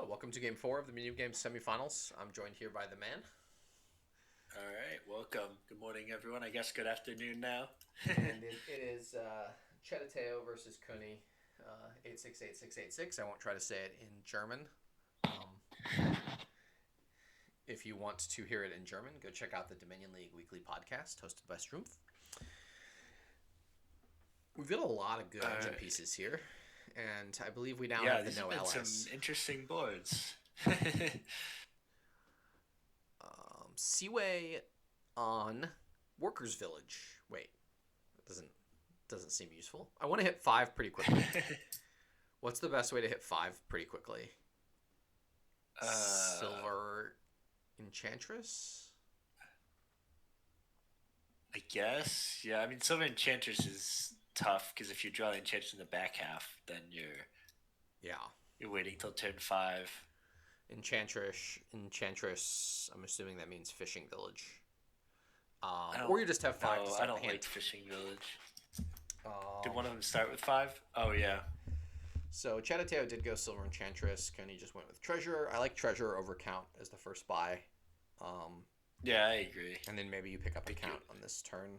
Welcome to Game 4 of the Medium Games semifinals. I'm joined here by the man. All right, welcome. Good morning, everyone. I guess good afternoon now. And it is Chatteteo versus Koehni 868686. I won't try to say it in German. If you want to hear it in German, go check out the Dominion League weekly podcast hosted by Strumpf. We've got a lot of good engine pieces here, and I believe we now have the these no have been LS. some interesting boards. Seaway on Workers Village. Wait, that doesn't seem useful. I want to hit 5 pretty quickly. What's the best way to hit 5 pretty quickly? Silver Enchantress? I guess. Yeah, I mean, Silver Enchantress is tough because if you draw the Enchantress in the back half, then you're waiting till turn 5. Enchantress. I'm assuming that means Fishing Village. Or you just have 5 to No, start I the don't hand. like Fishing Village. Did one of them start with 5? Oh, yeah. So Chatteteo did go Silver Enchantress. Koehni just went with Treasure. I like Treasure over Count as the first buy. Yeah, I agree. And then maybe you pick up a Count on this turn.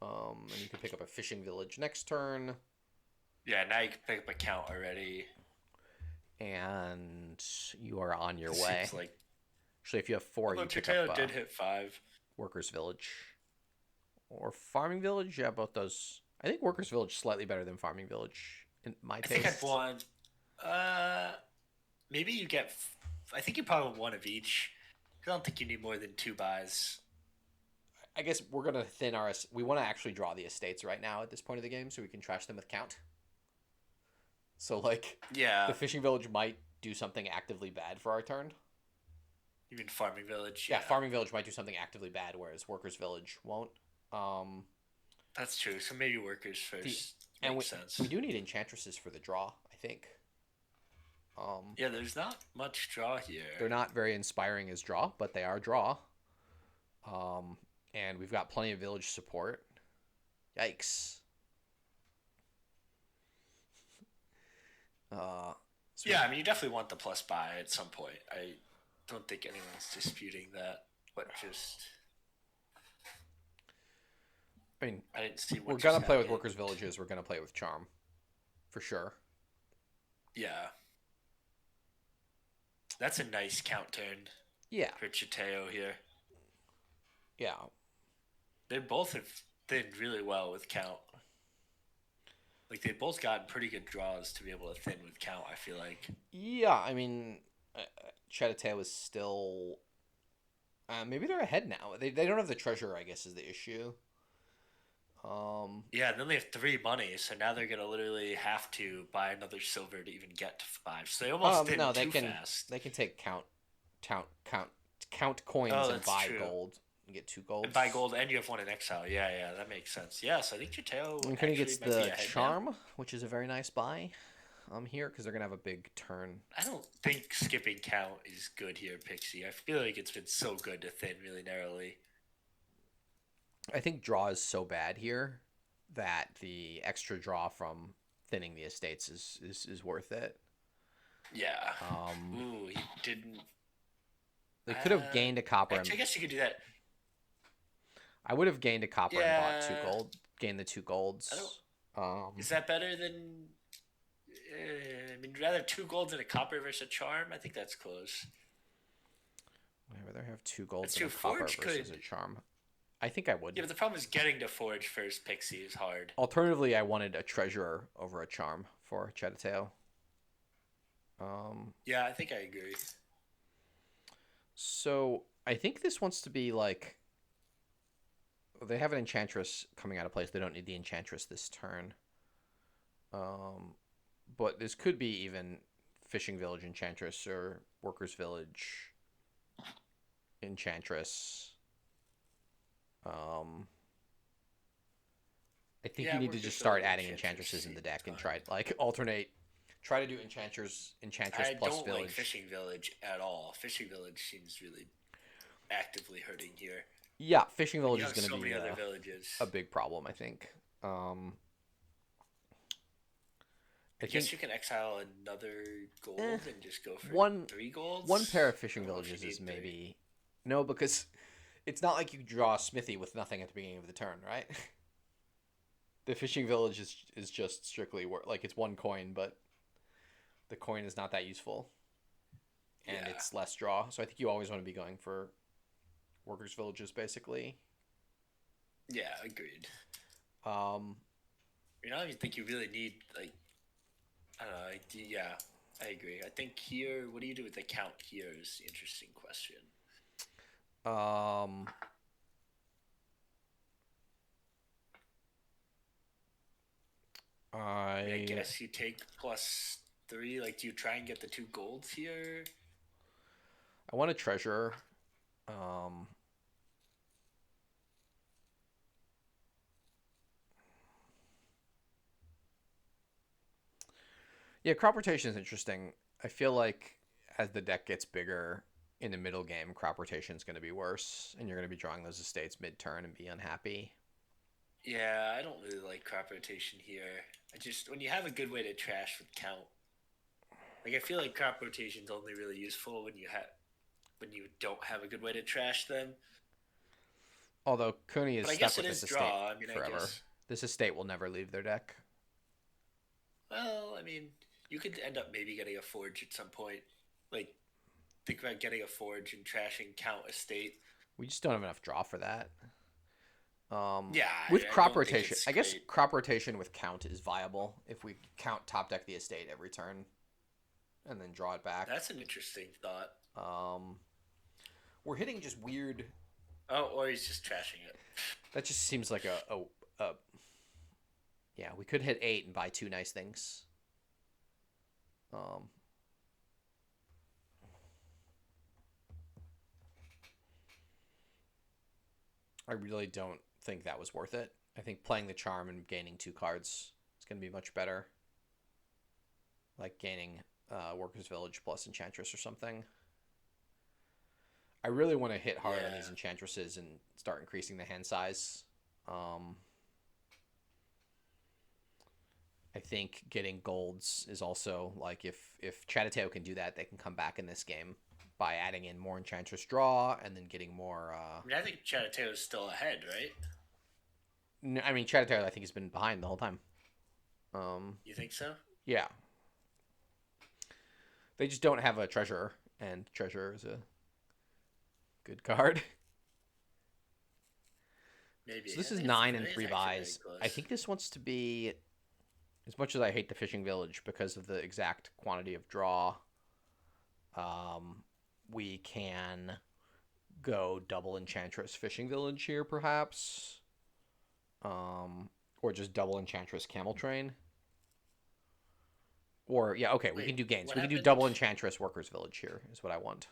And you can pick up a Fishing Village next turn. Yeah, now you can pick up a Count already. And you are on your way. Seems like... Actually, if you have 4, you pick Chatteteo up did hit 5. Workers Village. Or Farming Village. Yeah, both those. I think Workers Village slightly better than Farming Village in my taste. I think I'd want... maybe you get... I think you probably want one of each. I don't think you need more than 2 buys. I guess we're going to thin our... We want to actually draw the estates right now at this point of the game so we can trash them with Count. So, yeah, the Fishing Village might do something actively bad for our turn. You mean Farming Village? Yeah, Farming Village might do something actively bad, whereas Workers Village won't. That's true. So maybe Workers first. Makes sense. We do need Enchantresses for the draw, I think. Yeah, there's not much draw here. They're not very inspiring as draw, but they are draw. And we've got plenty of village support. Yikes. Yeah, I mean, you definitely want the plus buy at some point. I don't think anyone's disputing that. But just... I mean, I didn't see what we're going to play with Workers Villages. We're going to play with Charm. For sure. Yeah. That's a nice count turn. Yeah. For Chatteteo here. Yeah. They both have thinned really well with count. Like, they've both gotten pretty good draws to be able to thin with count, I feel like. Yeah, I mean, Chatteteo is still... maybe they're ahead now. They don't have the treasure, I guess, is the issue. Yeah, and then they have 3 money, so now they're going to literally have to buy another silver to even get to 5. So they almost did fast. They can take count coins and buy gold. And get 2 golds. And buy gold, and you have 1 in exile. Yeah, that makes sense. Yeah, so I think Chatteteo actually gets the Charm, which is a very nice buy here, because they're going to have a big turn. I don't think skipping count is good here, Pixie. I feel like it's been so good to thin really narrowly. I think draw is so bad here that the extra draw from thinning the estates is worth it. Yeah. Ooh, he didn't... They could have gained a copper. Actually, I guess you could do that. I would have gained a copper and bought 2 gold. Gained the 2 golds. Is that better than... I mean, rather 2 golds and a copper versus a charm? I think that's close. I'd rather have 2 golds and a copper versus a charm. I think I would. Yeah, but the problem is getting to Forge first, Pixie, is hard. Alternatively, I wanted a treasurer over a charm for Chatteteo. Yeah, I think I agree. So, I think this wants to be like... They have an Enchantress coming out of place. They don't need the Enchantress this turn. But this could be even Fishing Village Enchantress or Workers Village Enchantress. I think you need to just start adding Enchantresses in the deck and try alternate. Try to do Enchantress plus don't Village. Like Fishing Village at all. Fishing Village seems really actively hurting here. Yeah, Fishing Village is going to be a big problem, I think. I guess you can exile another gold and just go for one 3 golds. One pair of fishing villages is maybe no, because it's not like you draw a smithy with nothing at the beginning of the turn, right? The fishing village is just strictly like it's 1 coin, but the coin is not that useful, and it's less draw. So I think you always want to be going for workers' villages, basically. Yeah, agreed. I don't even think you really need, like, I don't know. Yeah, I agree. I think here, what do you do with the count here is the interesting question. I guess you take +3. Like, do you try and get the 2 golds here? I want a treasure. Yeah, crop rotation is interesting. I feel like as the deck gets bigger in the middle game, crop rotation is going to be worse, and you're going to be drawing those estates mid-turn and be unhappy. Yeah, I don't really like crop rotation here. When you have a good way to trash with count, like, I feel like crop rotation is only really useful when you don't have a good way to trash them. Although Koehni is stuck with this estate forever. This estate will never leave their deck. Well, I mean, you could end up maybe getting a forge at some point. Like, think about getting a forge and trashing count estate. We just don't have enough draw for that. Yeah. With crop rotation, I guess crop rotation with count is viable if we count top deck the estate every turn, and then draw it back. That's an interesting thought. We're hitting just weird. Oh, or he's just trashing it. That just seems like a yeah, we could hit 8 and buy 2 nice things. I really don't think that was worth it. I think playing the charm and gaining 2 cards is going to be much better. Like gaining Workers' Village plus Enchantress or something. I really want to hit hard on these Enchantresses and start increasing the hand size. I think getting golds is also, like, if Chatteteo can do that, they can come back in this game by adding in more Enchantress draw and then getting more... I mean, I think Chatteteo is still ahead, right? No, I mean, Chatteteo, I think, has been behind the whole time. You think so? Yeah. They just don't have a treasure, and treasure is a good card. Maybe. So this is 9 and 3 buys. I think this wants to be... As much as I hate the fishing village because of the exact quantity of draw, we can go double Enchantress fishing village here, perhaps. Or just double Enchantress camel train. Or, yeah, okay, we can do gains. We can do double Enchantress workers village here, is what I want.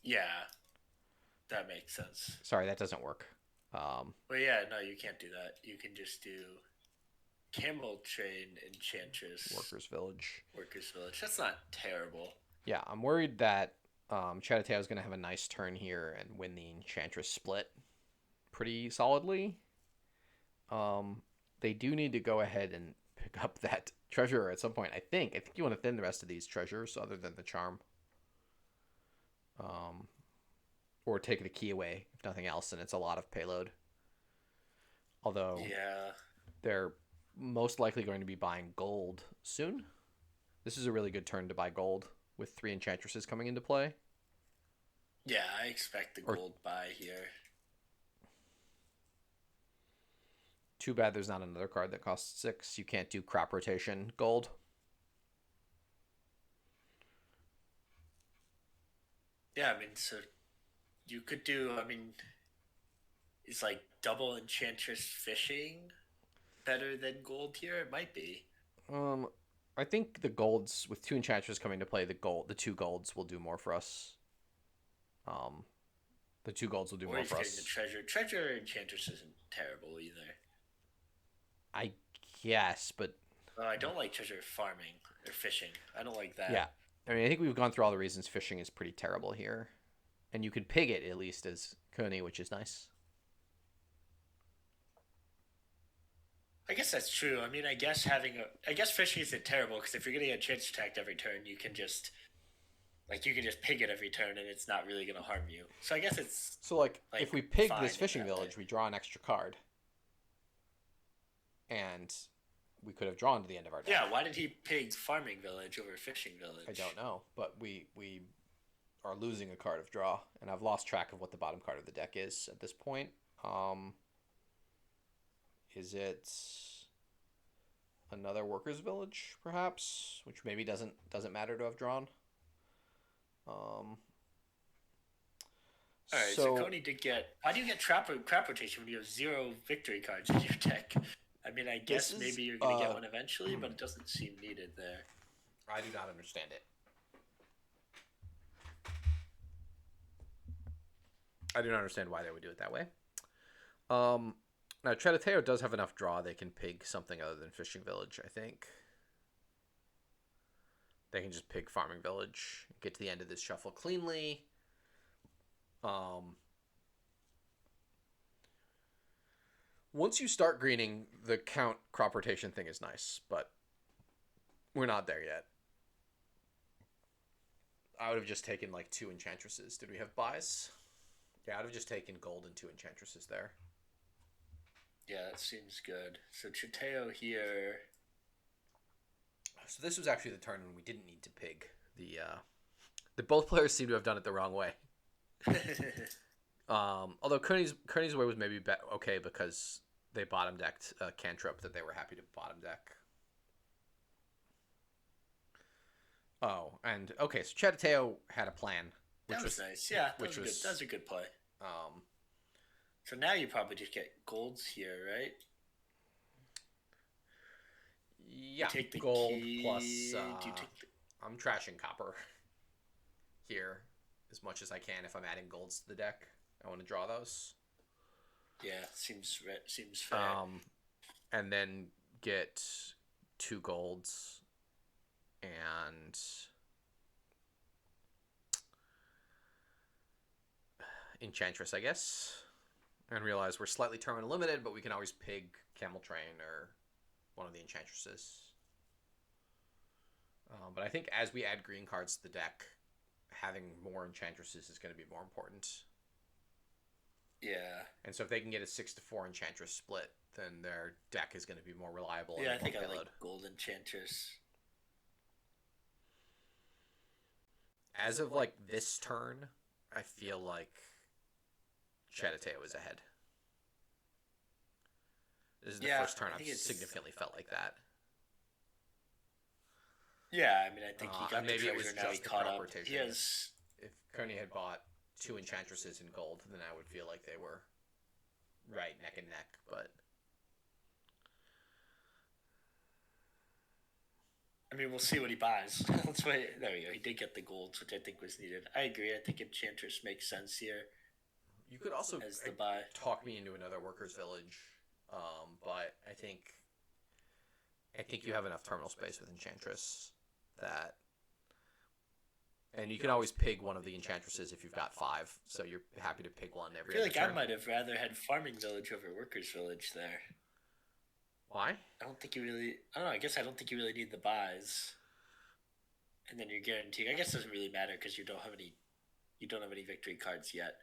Yeah, that makes sense. Sorry, that doesn't work. Well, yeah, no, you can't do that. You can just do... Camel train, Enchantress, Workers' Village. That's not terrible. Yeah, I'm worried that Chatteteo is going to have a nice turn here and win the Enchantress split pretty solidly. They do need to go ahead and pick up that treasure at some point, I think. I think you want to thin the rest of these treasures other than the charm. Or take the key away, if nothing else, and it's a lot of payload. Although, they're most likely going to be buying gold soon. This is a really good turn to buy gold with 3 Enchantresses coming into play. Yeah, I expect the gold buy here. Too bad there's not another card that costs 6. You can't do crop rotation gold. Yeah, I mean, so you could do, I mean, is like double Enchantress fishing better than gold here? It might be. I think the golds with 2 Enchantresses coming to play, the 2 golds will do more for us. The 2 golds will do more for us. The treasure Enchantress isn't terrible either. I guess, but I don't like treasure farming or fishing. I don't like that. Yeah, I mean, I think we've gone through all the reasons fishing is pretty terrible here, and you could pig it at least as Koehni, which is nice. I guess that's true. I mean, I guess fishing isn't terrible because if you're getting a chance attacked every turn, you can just pig it every turn and it's not really gonna harm you. So I guess it's So like like if we pig fine this in fishing that way. village, we draw an extra card, and we could have drawn to the end of our deck. Yeah, why did he pig farming village over fishing village? I don't know, but we are losing a card of draw, and I've lost track of what the bottom card of the deck is at this point. Is it another workers' village, perhaps, which maybe doesn't matter to have drawn? Um, All right, so so Koehni did get. Why do you get crap rotation when you have 0 victory cards in your deck? I mean, I this guess is maybe you're gonna get one eventually, but it doesn't seem needed there. I do not understand it. I do not understand why they would do it that way. Now Chatteteo does have enough draw; they can pig something other than fishing village. I think they can just pig farming village, get to the end of this shuffle cleanly. Once you start greening, the count crop rotation thing is nice, but we're not there yet. I would have just taken like 2 enchantresses. Did we have buys? Yeah, I'd have just taken gold and 2 enchantresses there. Yeah, that seems good. So Chatteteo here. So this was actually the turn when we didn't need to pig. The both players seem to have done it the wrong way. Although Koehni's way was maybe okay because they bottom decked a cantrip that they were happy to bottom deck. Oh, and okay, so Chatteteo had a plan, which That was nice. Yeah, which was good. That was a good play. um, So now you probably just get golds here, right? yeah, You take the gold key. plus. Do you take the... I'm trashing copper here as much as I can. If I'm adding golds to the deck, I want to draw those. Yeah, seems fair. And then get 2 golds and Enchantress, I guess, and realize we're slightly terminal limited, but we can always pig Camel Train or one of the Enchantresses. But I think as we add green cards to the deck, having more Enchantresses is going to be more important. Yeah. And so if they can get a 6-4 Enchantress split, then their deck is going to be more reliable. Yeah, I and think more I payload. like gold Enchantress. As of like this turn, I feel like Chatteteo is ahead. This is the first turn I've significantly felt like that. Yeah, I mean, I think he got maybe the it was treasure, now he just the caught crop up. rotation. He has... If Koehni had bought 2 Enchantresses in gold, then I would feel like they were right neck and neck, but... I mean, we'll see what he buys. Let's wait. There we go. He did get the golds, which I think was needed. I agree. I think Enchantress makes sense here. You could also as the buy. Talk me into another workers' village, but I think you have enough terminal space with Enchantress that, and you can always pig one of the Enchantresses if you've got 5. So you're happy to pick one every. I feel like turn. I might have rather had farming village over workers' village there. Why? I don't think you really. I don't know. I guess I don't think you really need the buys. And then you're guaranteed. I guess it doesn't really matter because you don't have any. You don't have any victory cards yet.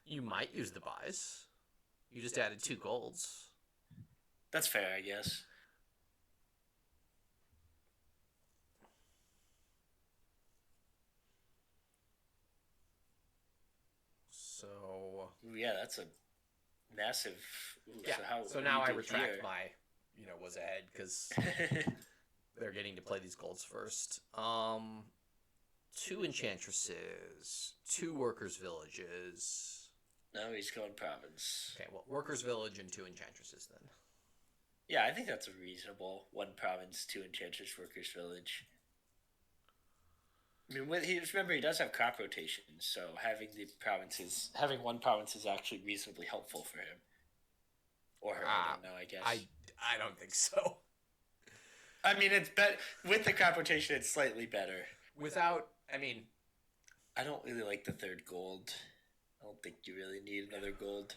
You might use the buys. You just added 2 golds. That's fair, I guess. So. Yeah, that's a massive. Ooh, Yeah. So now I retract here? my, was ahead because they're getting to play these golds first. 2 Enchantresses, 2 workers' villages. No, he's going province. Okay, well, workers' village and 2 Enchantresses then. Yeah, I think that's a reasonable 1 province, 2 enchantress, workers' village. I mean, remember he does have crop rotation, so having 1 province is actually reasonably helpful for him. Or her, I don't know. I guess. I don't think so. I mean, it's with the crop rotation. It's slightly better. I don't really like the 3rd gold. I don't think you really need another gold.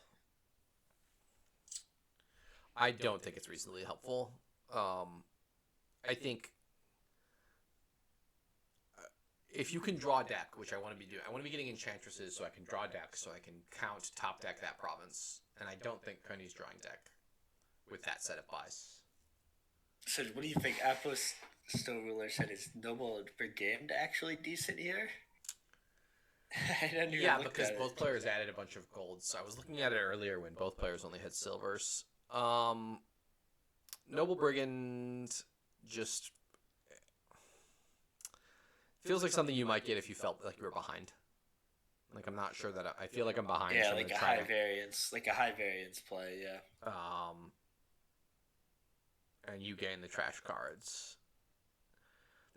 I don't think it's reasonably helpful. I think if you can draw deck, which I want to be doing, I want to be getting Enchantresses so I can draw deck, so I can count top deck that province. And I don't think Koehni's drawing deck with that set of buys. So what do you think? Appos Still Ruler said is Noble and Brigand actually decent here? I didn't even look because at both it. players added a bunch of golds. So I was looking at it earlier when both players only had silvers. Noble Brigand just feels like something you might get if you felt like you were behind. Like, I'm not sure that I feel like I'm behind. Yeah, so like a high variance play. Yeah. And you gain the trash cards.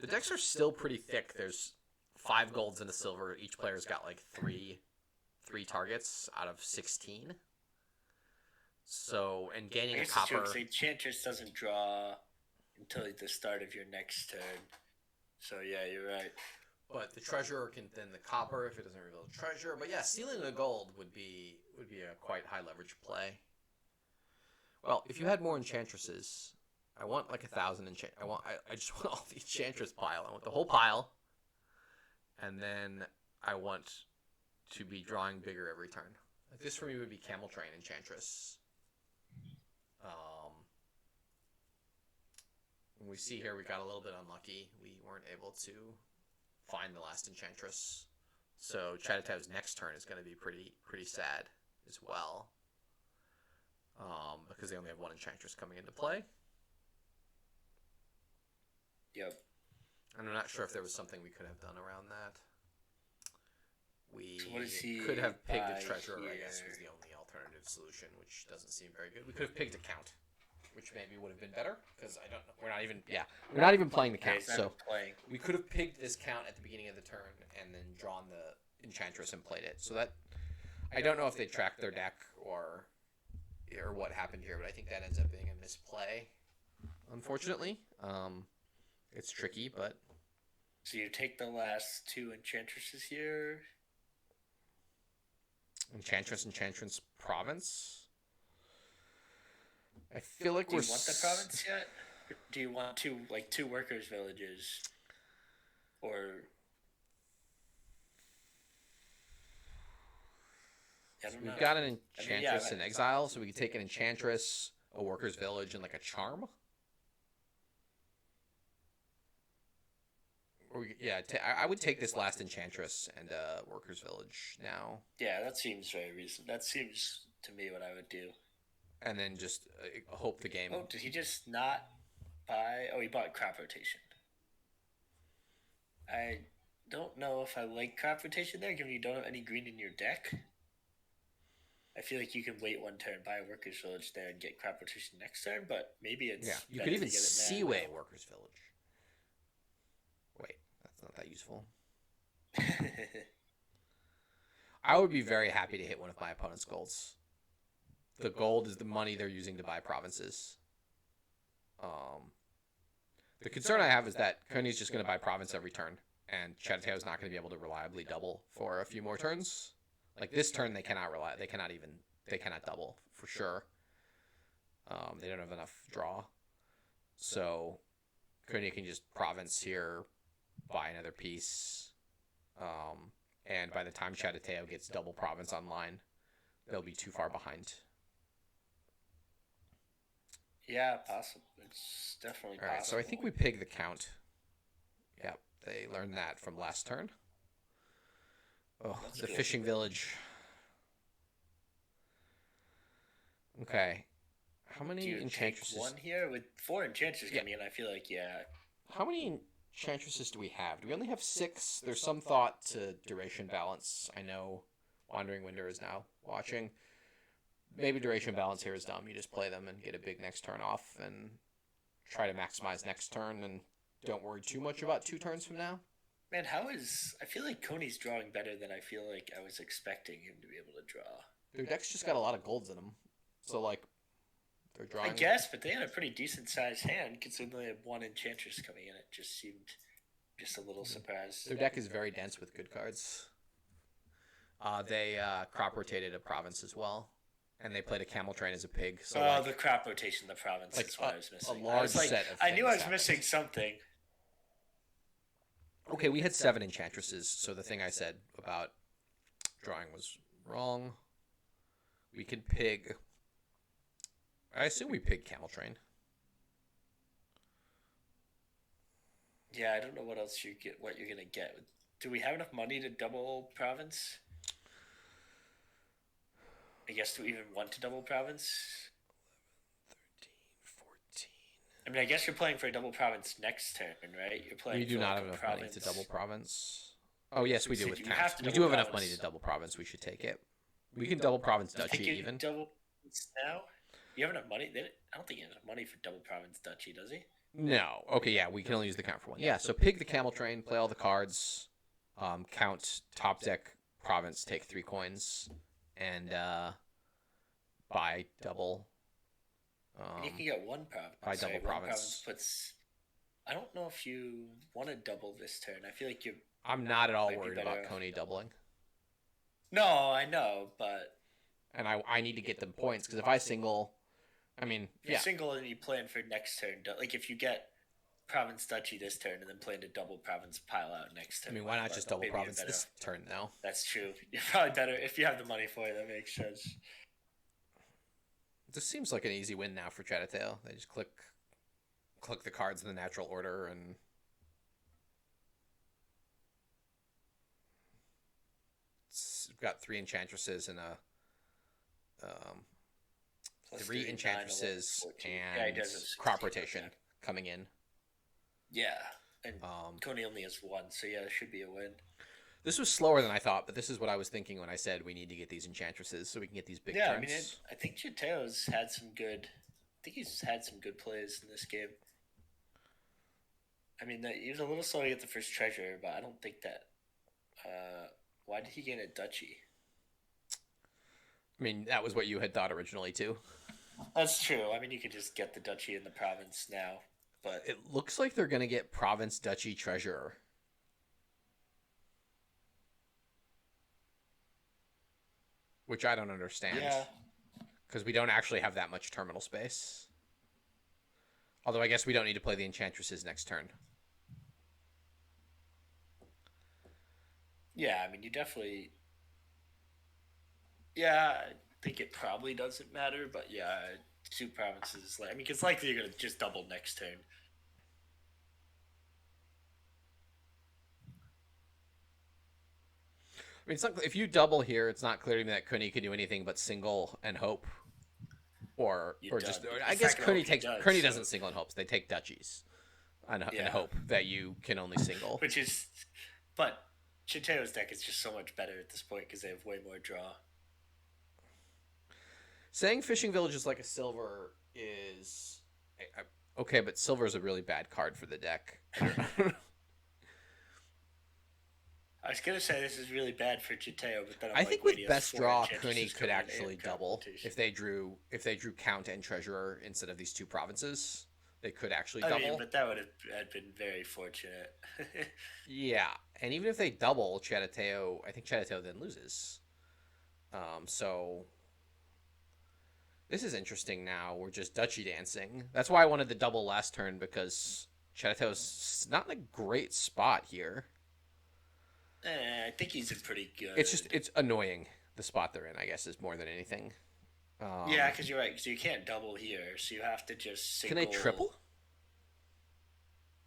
The decks are still pretty thick. There's 5 golds and a silver. Each player's got like three targets out of 16. So, and gaining a copper. It's true, Enchantress doesn't draw until the start of your next turn. So yeah, you're right. But the treasurer can thin the copper if it doesn't reveal the treasure. But yeah, stealing the gold would be a quite high leverage play. Well, if you had more enchantresses, I want like 1,000 enchant. I just want all the enchantress pile. I want the whole pile, and then I want to be drawing bigger every turn. Like this for me would be Camel Train Enchantress. We see here we got a little bit unlucky. We weren't able to find the last Enchantress. So Chatteteo's next turn is going to be pretty sad as well. Because they only have one Enchantress coming into play. Yep. And I'm not sure if there was something we could have done around that. We So could have pigged a treasure, I guess, was the only alternative solution, which doesn't seem very good. We could have pigged a count, which maybe would have been better, because I don't know. We're not even playing the count. So we could have pigged this count at the beginning of the turn and then drawn the Enchantress and played it. So that I don't know if they tracked their deck or what happened here, but I think that ends up being a misplay, unfortunately. It's tricky, but... So you take the last 2 Enchantresses here? Enchantress, Province? I feel like Do you want the province yet? Do you want 2 workers' villages? Or... We've got an Enchantress in exile, so we could take an Enchantress, a workers' village, and like a charm. I would take this last Enchantress and workers' village now. Yeah, that seems very reasonable. That seems to me what I would do. And then just hope the game. Oh, did he just not buy? Oh, he bought crop rotation. I don't know if I like crop rotation there, given you don't have any green in your deck. I feel like you can wait one turn, buy a workers' village there, and get crop rotation next turn. But maybe it's you could even Seaway workers' village. Wait, that's not that useful. I would be very happy to hit one of my opponent's golds. The gold is the money they're using to buy provinces. The concern I have is that Koehni's just going to buy province every turn, and Chatteteo is not going to be able to reliably double for a few more turns. Like this turn, they cannot double for sure. They don't have enough draw, so Koehni can just province here, buy another piece, and by the time Chatteteo gets double province online, they'll be too far behind. Yeah, possible. It's definitely possible. All right, so I think we pig the count. Yep, they learned that from last turn. Oh, that's the fishing village. Okay. How many enchantresses? One here with 4 enchantresses coming in. I feel like How many enchantresses do we have? Do we only have 6? There's some thought to duration balance. I know Wandering Winder is now watching. Maybe duration balance here is dumb. You just play them and get a big next turn off and try to maximize next turn and don't worry too much about 2 turns from now. Man, I feel like Koehni's drawing better than I feel like I was expecting him to be able to draw. Their deck's just got a lot of golds in them. So, like, they're drawing... I guess, but they had a pretty decent-sized hand, considering they had 1 Enchantress coming in. It just seemed just a little surprised. Their deck is very dense with good cards. They crop rotated a province as well. and they played a camel train as a pig. So Oh, the crop rotation, the province. like That's what I was a missing. I large was like, set of I knew things I was happened. missing something. Okay, we had 7 enchantresses, so the thing I said about drawing was wrong. We could pig. I assume we pig camel train. Yeah, I don't know what else you get. What you're gonna get? Do we have enough money to double province? I guess do we even want to double province? 13, 14. I mean, I guess you're playing for a double province next turn, right? You're playing. We do for not like have a enough province. money to double province. Oh yes, we do So with you counts. have to We do double have enough money province. to double province. We should take it. We can double province I think duchy you even. double province now. You have enough money? I don't think he has enough money for double province duchy, does he? No. Okay, yeah, we can only use the count for one. Yeah, so pig the camel train, play all the cards, count top deck province, take 3 coins, and buy double. You can get one province. Buy double One province. puts. I don't know if you want to double this turn. I feel like you. I'm not at all Might be worried better about off. Koehni doubling. No, I know, but And I need to get them points, because if I single, I mean, you're yeah. single and you plan for next turn. Like if you get province duchy this turn and then plan to double province pile out next I turn. mean, why not but just double maybe province you're this turn now? That's true. You're probably better if you have the money for it. That makes sense. This seems like an easy win now for Chatteteo. They just click the cards in the natural order, and we've got 3 enchantresses and a Plus 3 9, enchantresses 11, 14. Yeah, he and does have 16, crop rotation okay. coming in. Yeah, and Um, Koehni only has 1, so yeah, it should be a win. This was slower than I thought, but this is what I was thinking when I said we need to get these enchantresses so we can get these big Yeah, turns. I mean, I think Chatteo's had some good. I think he's had some good plays in this game. I mean, he was a little slow to get the first treasure, but I don't think that. Why did he gain a duchy? I mean, that was what you had thought originally too. That's true. I mean, you could just get the duchy in the province now, but It looks like they're going to get province duchy treasurer. Which I don't understand. yeah, Because we don't actually have that much terminal space. Although I guess we don't need to play the enchantresses next turn. yeah. I mean, you definitely. Yeah, I think it probably doesn't matter, but yeah, 2 provinces. I mean, it's likely you're gonna just double next turn. I mean, it's not, if you double here, it's not clear to me that Koehni can do anything but single and hope. Or just, I guess Koehni doesn't single and hopes. They take duchies and hope that you can only single. Which is, but Chatteo's deck is just so much better at this point because they have way more draw. Saying Fishing Village is like a silver is okay, but silver is a really bad card for the deck. I was gonna say this is really bad for Chateo, but then I think with best draw, Koehni could actually double if they drew count and treasurer instead of these 2 provinces. They could actually double. I mean, but that would have been very fortunate. Yeah, and even if they double Chatteteo, I think Chatteteo then loses. So this is interesting now. We're just duchy dancing. That's why I wanted the double last turn, because Chatteteo's not in a great spot here. I think he's in pretty good. It's annoying, the spot they're in, I guess, is more than anything. Yeah, because you're right. Because you can't double here, so you have to just single. Can they triple?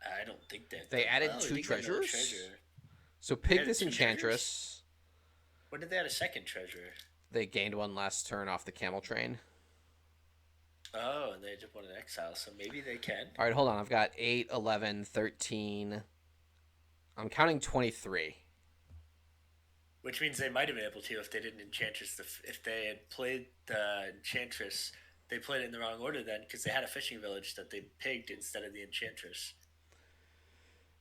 I don't think that. They added 2 treasures? So pig this Enchantress. When did they add a second treasure? They gained 1 last turn off the camel train. Oh, and they just won an exile, so maybe they can. All right, hold on. I've got 8, 11, 13. I'm counting 23. Which means they might have been able to if they didn't Enchantress. If they had played the Enchantress, they played it in the wrong order then, because they had a fishing village that they pigged instead of the Enchantress.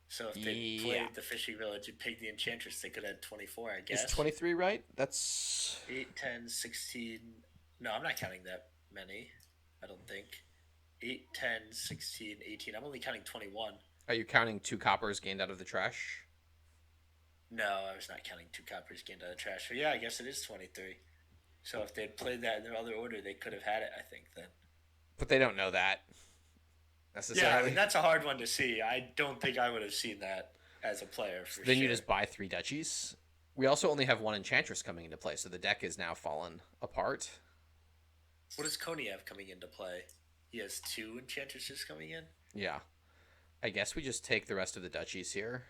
So if they played the fishing village and pigged the Enchantress, they could have had 24, I guess. Is 23 right? That's 8, 10, 16. No, I'm not counting that many. I don't think. 8, 10, 16, 18. I'm only counting 21. Are you counting 2 coppers gained out of the trash? No, I was not counting 2 coppers gained out of the trash. So yeah, I guess it is 23. So if they'd played that in their other order, they could have had it, I think, then. But they don't know that Yeah, I necessarily. mean, that's a hard one to see. I don't think I would have seen that as a player So for then you sure. just buy 3 duchies. We also only have one Enchantress coming into play, so the deck is now fallen apart. What does Koehni have coming into play? He has 2 Enchantresses coming in? Yeah. I guess we just take the rest of the duchies here.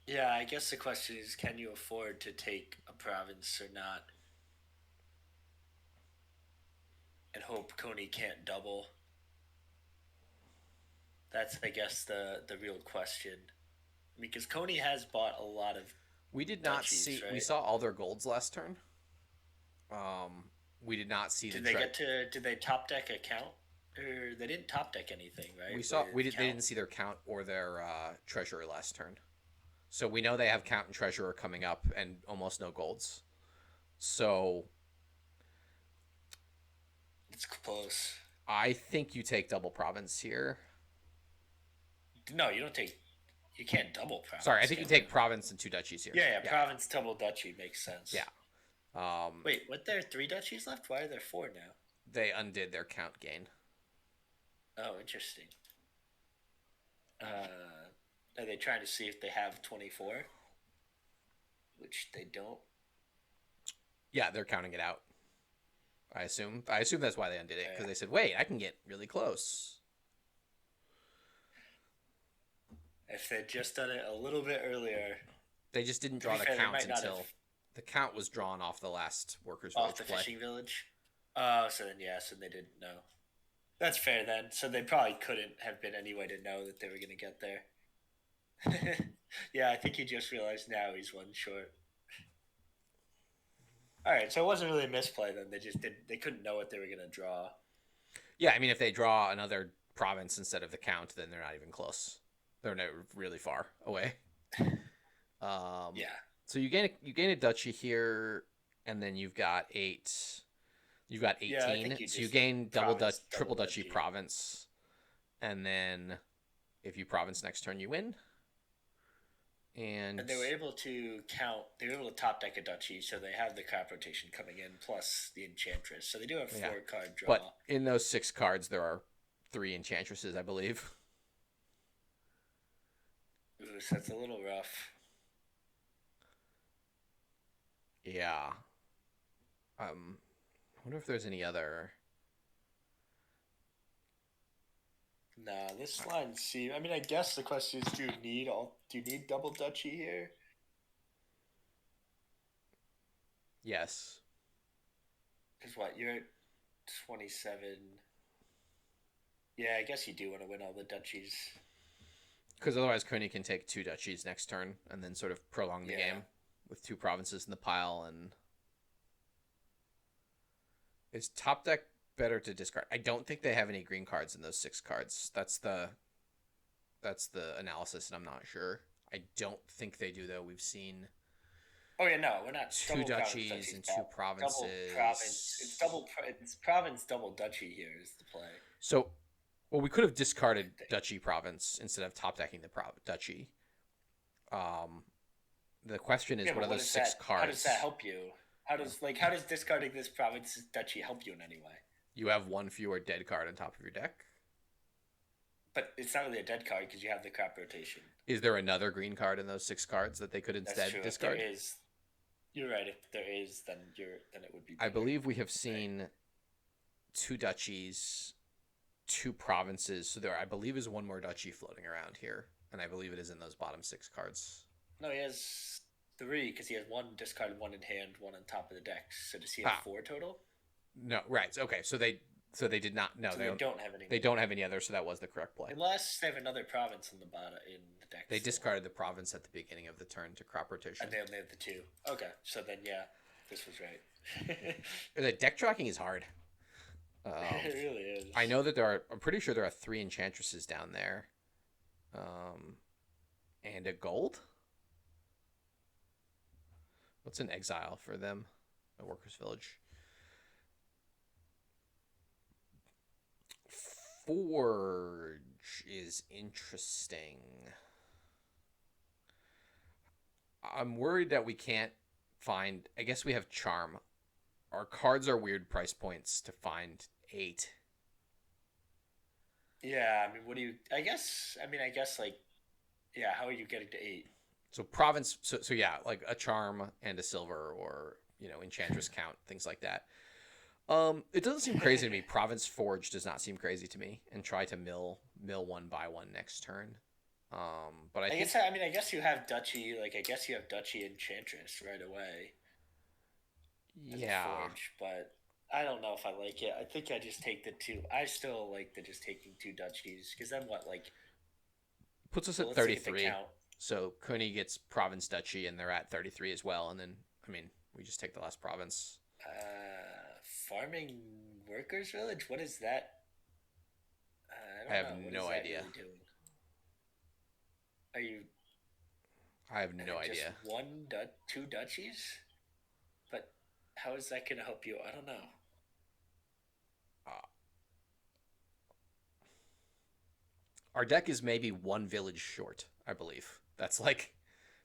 Yeah, I guess the question is, can you afford to take a province or not? And hope Koehni can't double. That's, I guess, the real question. I mean, because Koehni has bought a lot of We did not duchies, see. We right? saw all their golds last turn. Um, we did not see Did the. they get to? Did they top deck a count? Or they didn't top deck anything, right? We saw. We With did. They count. didn't see their count or their treasurer last turn. So we know they have count and treasurer coming up, and almost no golds. So It's close. I think you take double province here. No, you don't take. You can't double province. Sorry, I think you take province and 2 duchies here. Yeah, province double duchy makes sense. Yeah. Wait, what? There are 3 duchies left? Why are there 4 now? They undid their count gain. Oh, interesting. Are they trying to see if they have 24? Which they don't. Yeah, they're counting it out. I assume. I assume that's why they undid it, because they said, "Wait, I can get really close." If they'd just done it a little bit earlier. They just didn't draw the count until the count was drawn off the last workers' village off the play. fishing village. So then so they didn't know. That's fair then. So they probably couldn't have been any way to know that they were going to get there. Yeah, I think he just realized now he's 1 short. All right, so it wasn't really a misplay then. They just didn't. They couldn't know what they were going to draw. Yeah, I mean, if they draw another province instead of the count, then they're not even close. They're not really far away. Yeah. So you gain a duchy here, and then you've got 8. You've got 18. Yeah, so you gain triple duchy province, and then if you province next turn, you win. And they were able to count. They were able to top deck a duchy, so they have the crop rotation coming in plus the Enchantress. So they do have 4 card draw. But in those 6 cards, there are 3 Enchantresses, I believe. Ooh, so that's a little rough. Yeah. I wonder if there's any other. Nah, this line seems. I mean, I guess the question is, do you need double duchy here? Yes. Because what, you're at 27. Yeah, I guess you do want to win all the duchies. Because otherwise, Koehni can take 2 duchies next turn and then sort of prolong the game with 2 provinces in the pile. And is top deck better to discard? I don't think they have any green cards in those 6 cards. That's the analysis, and I'm not sure. I don't think they do, though. We've seen. Oh yeah, no, we're not. 2 duchies and 2 provinces. Double province. It's province double duchy here is the play. So, well, we could have discarded duchy province instead of top decking the duchy. The question is, what are those 6 cards? How does that help you? How does discarding this province's duchy help you in any way? You have 1 fewer dead card on top of your deck. But it's not really a dead card because you have the crop rotation. Is there another green card in those 6 cards that they could instead discard? If there is, you're right. If there is, then it would be better. I believe we have seen 2 duchies, 2 provinces. So there, I believe, is 1 more duchy floating around here, and I believe it is in those bottom 6 cards. No, he has 3 because he has 1 discarded, 1 in hand, 1 on top of the deck. So does he have 4 total? No, right. Okay, so they did not. No, so they don't have any. They don't have any other, so that was the correct play. Unless they have another province in the bottom in the deck. They discarded the province at the beginning of the turn to crop rotation. And they only have the 2. Okay, so then this was right. The deck tracking is hard. It really is. I know that I'm pretty sure there are 3 Enchantresses down there, and a gold. What's an exile for them? A workers' village. Forge is interesting. I'm worried that we can't find. I guess we have charm. Our cards are weird price points to find 8. Yeah, I mean, what do you? I guess. I mean, I guess like, yeah. How are you getting to 8? So province. So yeah, like a charm and a silver, or enchantress count, things like that. It doesn't seem crazy to me. Province Forge does not seem crazy to me, and try to mill one by one next turn. But I I think guess. I mean, I guess you have Duchy. Like, I guess you have Duchy Enchantress right away as a yeah, forge, but I don't know if I like it. I think I just take the two. I still like the just taking two Duchies because then what? Like, puts us well, at let's look at the 33. count. So Koehni gets province duchy, and they're at 33 as well. And then we just take the last province. Farming workers village. What is that? I I don't have know. What is no that idea. really doing? Are you I have no just idea. two duchies? But how is that going to help you? I don't know. Uh, our deck is maybe one village short, I believe. That's like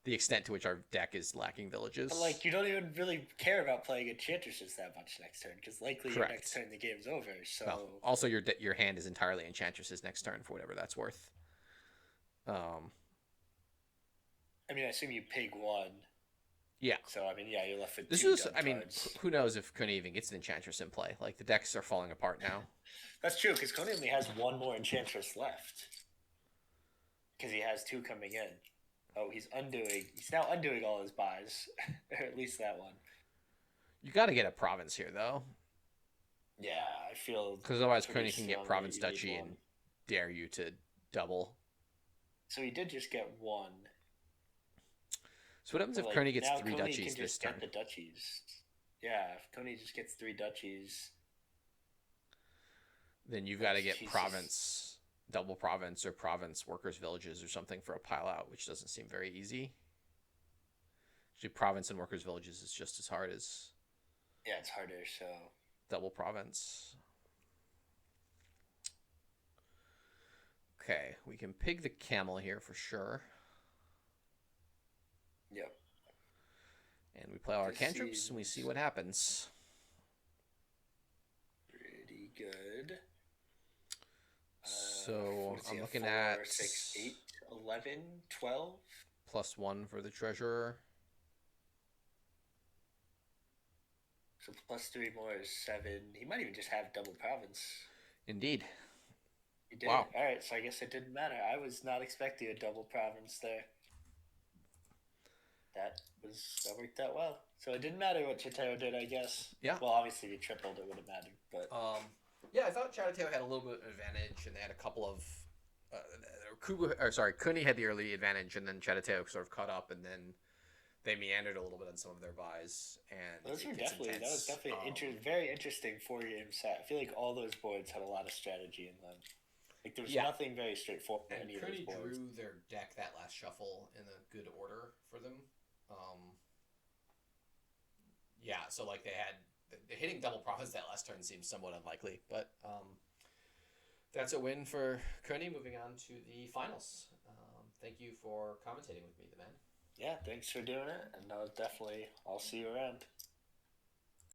the extent to which our deck is lacking But villages. like, you don't even really care about playing Enchantresses that much next turn because likely your next Correct. turn the game's over. Well, So also your hand is entirely enchantresses next turn for whatever that's worth. Um, I mean, I assume you pig one. yeah. So I mean, yeah, you're left with This two is, dump cards. who knows if Koehni even gets an enchantress in play? Like the decks are falling apart now. That's true because Coney only has one more Enchantress left because he has two coming in. Oh, he's undoing. He's now undoing all his buys, or at least that one. You got to get a province here though, Yeah, I feel because otherwise pretty Koehni can get strongly that province you need duchy and one. dare you to double. So he did just get one. So what happens But if like Koehni gets now, 3 Coney duchies can this just turn? get the duchies. Yeah, if Coney just gets three duchies, Then you've got like to get he's just province, double province, or province workers villages or something for a pile out, which doesn't seem very easy. Actually, province and workers villages is just as hard as yeah, it's harder. So double province. Okay, we can pig the camel here for sure. yep, And we play our this cantrips and we see seems what happens. pretty good. So Let's see, I'm a looking 4, at 6, 8, 11, 12. +1 for the treasurer. So plus 3 more is 7. He might even just have double province. Indeed. He did. Wow. All right, so I guess it didn't matter. I was not expecting a double province there. That worked out well. So it didn't matter what Chatteteo did, I guess. Yeah. Well, obviously if he tripled, it would have mattered. But Yeah, I thought Chatteteo had a little bit of advantage, and they had a couple of. Koehni had the early advantage, and then Chatteteo sort of caught up, and then they meandered a little bit on some of their buys, and those were gets definitely intense. very interesting 4 game set. I feel like all those boards had a lot of strategy in them. Like there was Yeah. nothing very straightforward in And any of those Koehni boards. drew their deck that last shuffle in a good order for them. Yeah, so like they had the hitting double profits that last turn seems somewhat unlikely, but that's a win for Koehni. Moving on to the finals. Thank you for commentating with me, the man. Yeah, thanks for doing it, and I'll see you around.